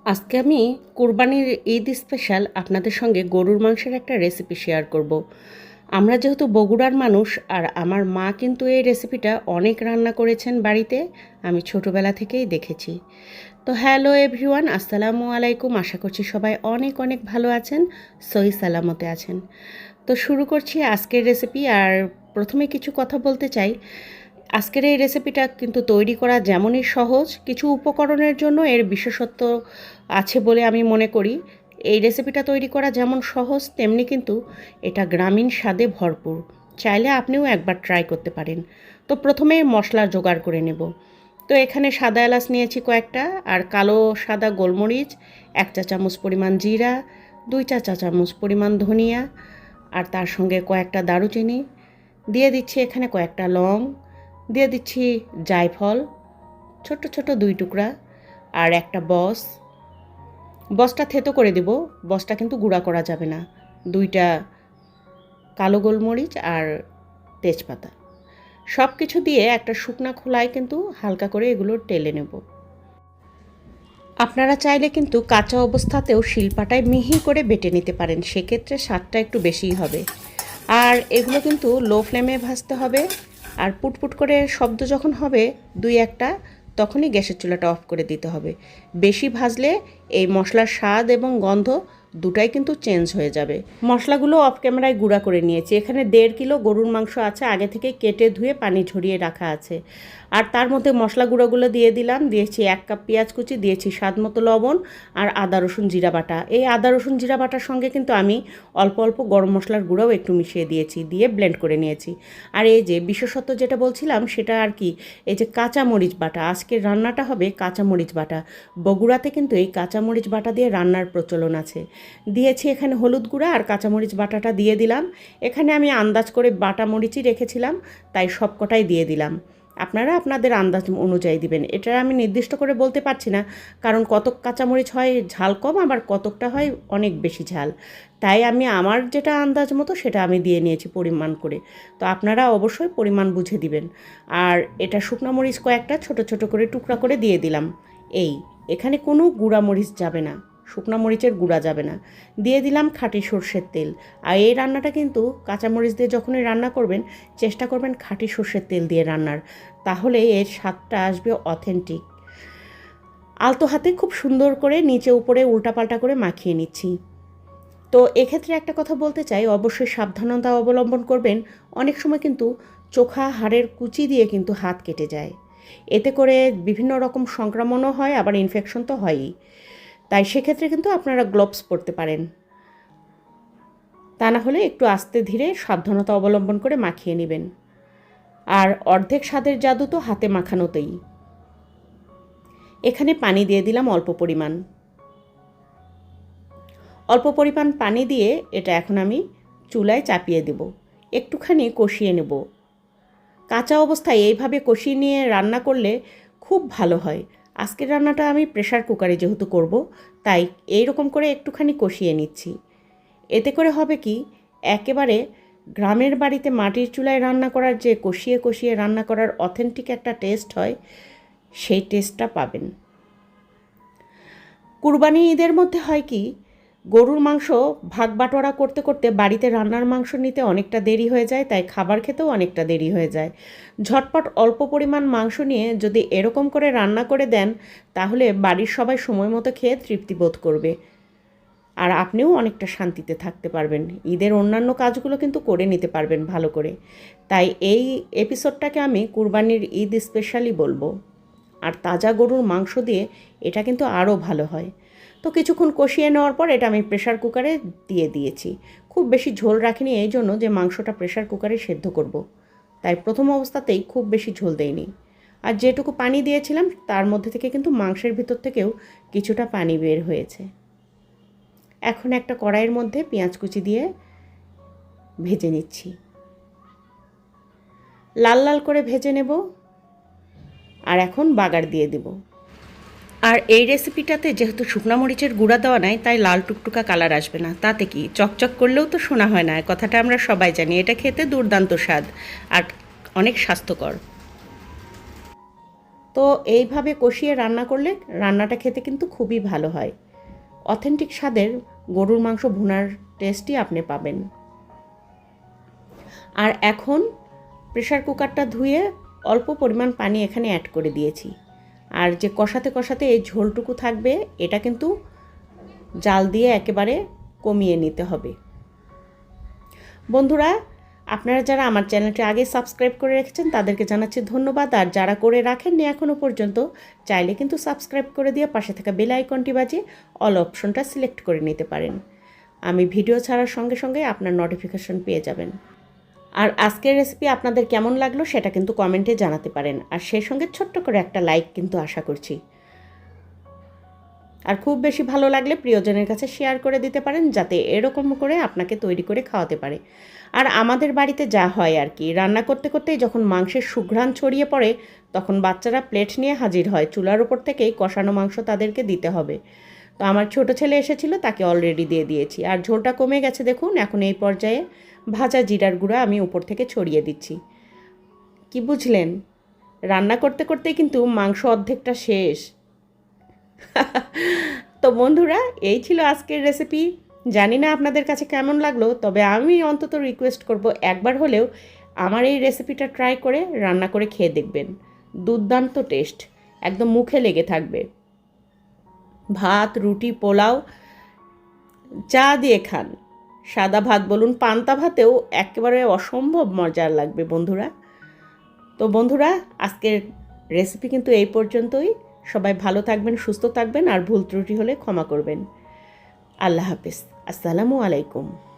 আজকে আমি কোরবানির ঈদ স্পেশাল আপনাদের সঙ্গে গরুর মাংসের একটা রেসিপি শেয়ার করব। আমরা যেহেতু বগুড়ার মানুষ আর আমার মা কিন্তু এই রেসিপিটা অনেক রান্না করেছেন বাড়িতে, আমি ছোটোবেলা থেকেই দেখেছি। তো হ্যালো এভরিওয়ান, আসসালামু আলাইকুম। আশা করছি সবাই অনেক অনেক ভালো আছেন, সহি সালামতে আছেন। তো শুরু করছি আজকের রেসিপি। আর প্রথমে কিছু কথা বলতে চাই, আজকের এই রেসিপিটা কিন্তু তৈরি করা যেমনই সহজ, কিছু উপকরণের জন্য এর বিশেষত্ব আছে বলে আমি মনে করি। এই রেসিপিটা তৈরি করা যেমন সহজ, তেমনি কিন্তু এটা গ্রামীণ স্বাদে ভরপুর। চাইলে আপনিও একবার ট্রাই করতে পারেন। তো প্রথমে মশলা জোগাড় করে নেব। তো এখানে সাদা এলাচ নিয়েছি কয়েকটা, আর কালো সাদা গোলমরিচ, 1 চা চামচ পরিমাণ জিরা, 2 চা চামচ পরিমাণ ধনিয়া, আর তার সঙ্গে কয়েকটা দারুচিনি দিয়ে দিচ্ছি, এখানে কয়েকটা লং দিয়ে দিচ্ছি, জায়ফল ছোট ছোট 2 টুকরা, আর একটা বসটা থেতো করে দেব। বসটা কিন্তু গুঁড়া করা যাবে না। 2টা কালো গোলমরিচ আর তেজপাতা, সব কিছু দিয়ে একটা শুকনা খোলায় কিন্তু হালকা করে এগুলো টেলে নেব। আপনারা চাইলে কিন্তু কাঁচা অবস্থাতেও শিলপাটায় মিহি করে বেটে নিতে পারেন, সেক্ষেত্রে স্বাদটা একটু বেশিই হবে। আর এগুলো কিন্তু লো ফ্লেমে ভাজতে হবে। আর পুটপুট করে শব্দ যখন হবে 2-1টা, তখনই গ্যাসের চুলাটা অফ করে দিতে হবে। বেশি ভাজলে এই মশলার স্বাদ এবং গন্ধ দুটাই কিন্তু চেঞ্জ হয়ে যাবে। মশলাগুলো অফ ক্যামেরায় গুঁড়া করে নিয়েছি। এখানে 1.5 কিলো গরুর মাংস আছে, আগে থেকে কেটে ধুয়ে পানি ঝরিয়ে রাখা আছে। আর তার মধ্যে মশলা গুঁড়োগুলো দিয়ে দিলাম। দিয়েছি 1 কাপ পেঁয়াজ কুচি, দিয়েছি স্বাদ মতো লবণ, আর আদা রসুন জিরা বাটা। এই আদা রসুন জিরা বাটার সঙ্গে কিন্তু আমি অল্প অল্প গরম মশলার গুঁড়োও একটু মিশিয়ে দিয়েছি, দিয়ে ব্লেন্ড করে নিয়েছি। আর এই যে বিশেষত্ব যেটা বলছিলাম সেটা আর কি, এই যে কাঁচামরিচ বাটা, আজকের রান্নাটা হবে কাঁচামরিচ বাটা। বগুড়াতে কিন্তু এই কাঁচামরিচ বাটা দিয়ে রান্নার প্রচলন আছে। দিয়েছি এখানে হলুদ গুঁড়া আর কাঁচামরিচ বাটাটা দিয়ে দিলাম। এখানে আমি আন্দাজ করে বাটা মরিচই রেখেছিলাম, তাই সব কটাই দিয়ে দিলাম। আপনারা আপনাদের আন্দাজ অনুযায়ী দিবেন, এটা আমি নির্দিষ্ট করে বলতে পারছি না, কারণ কতক কাঁচামরিচ হয় ঝাল কম, আবার কতকটা হয় অনেক বেশি ঝাল। তাই আমি আমার যেটা আন্দাজ মতো সেটা আমি দিয়ে নিয়েছি পরিমাণ করে। তো আপনারা অবশ্যই পরিমাণ বুঝে দিবেন। আর এটা শুকনো মরিচ কয়েকটা ছোট ছোট করে টুকরা করে দিয়ে দিলাম। এখানে কোনো গুঁড়া মরিচ যাবে না, শুকনো মরিচের গুঁড়া যাবে না। দিয়ে দিলাম খাঁটি সর্ষের তেল। আর এই রান্নাটা কিন্তু কাঁচামরিচ দিয়ে যখনই রান্না করবেন, চেষ্টা করবেন খাঁটি সর্ষের তেল দিয়ে রান্নার, তাহলে এর স্বাদটা আসবে অথেন্টিক। আলতো হাতে খুব সুন্দর করে নিচে উপরে উল্টাপাল্টা করে মাখিয়ে নিচ্ছি। তো এক্ষেত্রে একটা কথা বলতে চাই, অবশ্যই সাবধানতা অবলম্বন করবেন। অনেক সময় কিন্তু চোখা হাড়ের কুচি দিয়ে কিন্তু হাত কেটে যায়, এতে করে বিভিন্ন রকম সংক্রমণও হয়, আবার ইনফেকশন তো হয়ই। তাই সেক্ষেত্রে কিন্তু আপনারা গ্লোভস পরতে পারেন, তা না হলে একটু আস্তে ধীরে সাবধানতা অবলম্বন করে মাখিয়ে নেবেন। আর অর্ধেক স্বাদের জাদু তো হাতে মাখানোতেই। এখানে পানি দিয়ে দিলাম অল্প পরিমাণ। অল্প পরিমাণ পানি দিয়ে এটা এখন আমি চুলায় চাপিয়ে দেব, একটুখানি কষিয়ে নেব। কাঁচা অবস্থায় এইভাবে কষিয়ে নিয়ে রান্না করলে খুব ভালো হয়। আজকের রান্নাটা আমি প্রেসার কুকারে যেহেতু করব, তাই এই রকম করে একটুখানি কষিয়ে নিচ্ছি। এতে করে হবে কি, একেবারে গ্রামের বাড়িতে মাটির চুলায় রান্না করার যে কষিয়ে কষিয়ে রান্না করার অথেন্টিক একটা টেস্ট হয়, সেই টেস্টটা পাবেন। কুরবানি ঈদের মধ্যে হয় কি, গরুর মাংস ভাগ বাটোয়ারা করতে করতে বাড়িতে রান্নার মাংস নিতে অনেকটা দেরি হয়ে যায়, তাই খাবার খেতেও অনেকটা দেরি হয়ে যায়। ঝটপট অল্প পরিমাণ মাংস নিয়ে যদি এরকম করে রান্না করে দেন, তাহলে বাড়ির সবাই সময় মতো খেয়ে তৃপ্তি বোধ করবে, আর আপনিও অনেকটা শান্তিতে থাকতে পারবেন। ঈদের অন্যান্য কাজগুলো কিন্তু করে নিতে পারবেন ভালো করে। তাই এই এপিসোডটাকে আমি কুরবানির ঈদ স্পেশালি বলবো। আর তাজা গরুর মাংস দিয়ে এটা কিন্তু আরও ভালো হয়। তো কিছুক্ষণ কষিয়ে নেওয়ার পর এটা আমি প্রেসার কুকারে দিয়ে দিয়েছি। খুব বেশি ঝোল রাখিনি, এই জন্য যে মাংসটা প্রেসার কুকারে সেদ্ধ করব, তাই প্রথম অবস্থাতেই খুব বেশি ঝোল দেইনি। আর যেটুকু পানি দিয়েছিলাম তার মধ্যে থেকে কিন্তু মাংসের ভিতর থেকেও কিছুটা পানি বের হয়েছে। এখন একটা কড়াইয়ের মধ্যে পেঁয়াজ কুচি দিয়ে ভেজে নিচ্ছি, লাল লাল করে ভেজে নেব। আর এখন বাগার দিয়ে দেব। আর এই রেসিপিটাতে যেহেতু শুকনো মরিচের গুঁড়া দেওয়া নাই, তাই লাল টুকটুকা কালার আসবে না। তাতে কি, চকচক করলেও তো শোনা হয় না, কথাটা আমরা সবাই জানি। এটা খেতে দুর্দান্ত স্বাদ আর অনেক স্বাস্থ্যকর। তো এইভাবে কষিয়ে রান্না করলে রান্নাটা খেতে কিন্তু খুবই ভালো হয়। অথেন্টিক স্বাদের গরুর মাংস ভুনার টেস্টই আপনি পাবেন। আর এখন প্রেসার কুকারটা ধুয়ে অল্প পরিমাণ পানি এখানে অ্যাড করে দিয়েছি। আর যে কষাতে কষাতে এই ঝোলটুকু থাকবে, এটা কিন্তু জাল দিয়ে একেবারে কমিয়ে নিতে হবে। বন্ধুরা, আপনারা যারা আমার চ্যানেলটি আগে সাবস্ক্রাইব করে রেখেছেন তাদেরকে জানাচ্ছি ধন্যবাদ। আর যারা করে রাখেননি এখনও পর্যন্ত, চাইলে কিন্তু সাবস্ক্রাইব করে দিয়ে পাশে থাকা বেল আইকনটি বাজিয়ে অল অপশনটা সিলেক্ট করে নিতে পারেন। আমি ভিডিও ছাড়ার সঙ্গে সঙ্গে আপনার নোটিফিকেশন পেয়ে যাবেন। আর আজকের রেসিপি আপনাদের কেমন লাগলো সেটা কিন্তু কমেন্টে জানাতে পারেন। আর সেই সঙ্গে ছোট্ট করে একটা লাইক কিন্তু আশা করছি। আর খুব বেশি ভালো লাগলে প্রিয়জনের কাছে শেয়ার করে দিতে পারেন, যাতে এরকম করে আপনাকে তৈরি করে খাওয়াতে পারে। আর আমাদের বাড়িতে যা হয় আর কি, রান্না করতে করতেই যখন মাংসের সুঘ্রাণ ছড়িয়ে পড়ে তখন বাচ্চারা প্লেট নিয়ে হাজির হয়। চুলার উপর থেকেই কষানো মাংস তাদেরকে দিতে হবে। তো আমার ছোট ছেলে এসেছিল, তাকে অলরেডি দিয়ে দিয়েছি। আর ঝোলটা কমে গেছে দেখুন। এখন এই পর্যায়ে ভাজা জিরার গুঁড়া আমি উপর থেকে ছড়িয়ে দিচ্ছি। কি বুঝলেন? রান্না করতে করতেই কিন্তু মাংস অর্ধেকটা শেষ। তো বন্ধুরা, এই ছিল আজকের রেসিপি। জানি না আপনাদের কাছে কেমন লাগলো, তবে আমি অন্তত রিকোয়েস্ট করব একবার হলেও আমার এই রেসিপিটা ট্রাই করে রান্না করে খেয়ে দেখবেন। দুর্দান্ত টেস্ট, একদম মুখে লেগে থাকবে। ভাত, রুটি, পোলাও যা দিয়ে খান, সাদা ভাত বলুন, পান্তা ভাতেও একেবারে অসম্ভব মজার লাগবে বন্ধুরা। তো বন্ধুরা, আজকের রেসিপি কিন্তু এই পর্যন্তই। সবাই ভালো থাকবেন, সুস্থ থাকবেন, আর ভুল ত্রুটি হলে ক্ষমা করবেন। আল্লাহ হাফেজ। আসসালামু আলাইকুম।